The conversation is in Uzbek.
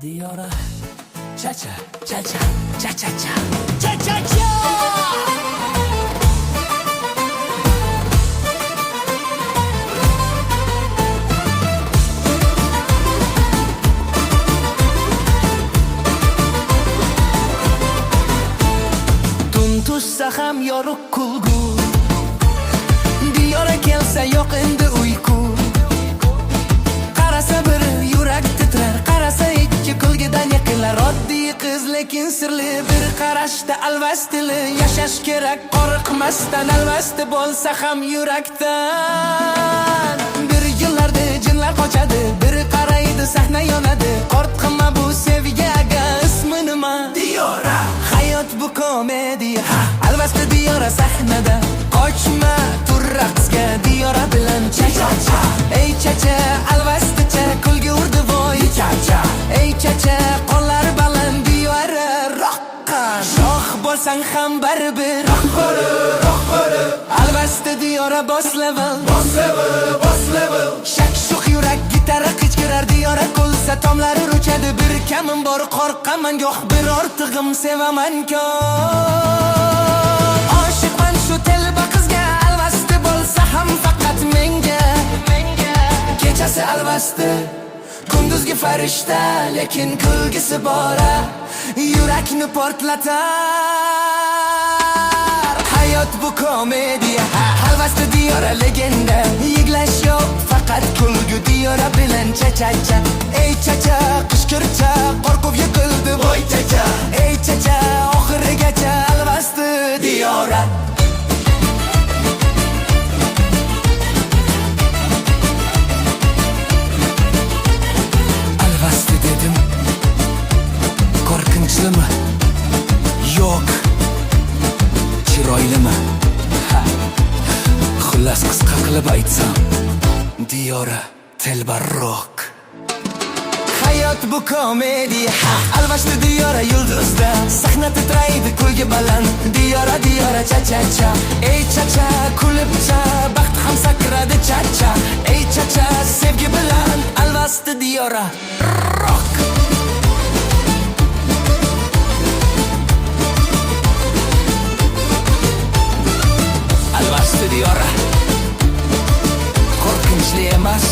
Diyora cha-cha, cha-cha, cha-cha-cha, cha-cha-cha. Tun tushsa ham yorug' kulgu, Diyora kelsa yo'q endi uyqu. Qarasa bir yurak titrar, qarasa ikki kulgidan yiqilar. Oddiy qiz lekin sirli bir qarashda alvastili. Yashash kerak qo'rqmasdan, alvasti bo'lsa ham yurakdan. Bir yillarda jinlar qochadi, bir qaraydi sahna yonadi. Qo'rqma bu sevgiga, ismi nima? Diyora. Hayot bu komediya, alvasti Diyora sahnada. Qochma tur raqsga, Diyora bilan cha-cha-cha. Ey cha-cha, alvasticha, kulgi urdi voy cha-cha. Ey cha-cha, qo'llar baland, Diyora roqqa. Shoh bo'lsang ham baribir, roq-roq-roq. Alvasti Diyora boss level, boss level, boss level. Shak-shuq yurak gitara qichqirar, Diyora kulsa tomlari ruchadi. Bir kamim bor, qo'rqaman yo'q, bir ortig'im sevaman ko'p. Oshiqman shu telba qizga, alvasti bo'lsa ham faqat menga. Kechasi alvasti, kunduzgi farishta, lekin kulgisi bora yurakni portlatar. Hayot bu komediya, alvasti Diyora legenda. Yiglash yo'q, faqat kulgu, Diyora bilan cha-cha-cha. Ey cha-cha, qishqircha, qo'rqib yiqildi voy cha-cha. Ey cha-cha, oxirigacha alvasti Diyora. Alvasti dedim, qo'rqinchlimi? Yo'q, chiroylimi? Xullas qisqa qilib aytsam, Diyora telbaroq. Hayot bu komediya, alvasti Diyora yulduzda. Sahna titraydi, kulgi baland, Diyora, Diyora cha-cha-cha. Ey cha-cha, kulibcha, baxt ham sakradi cha-cha. Ey cha-cha, sevgi bilan alvasti Diyora rock. Alvasti Diyora qo'rqinchli emas,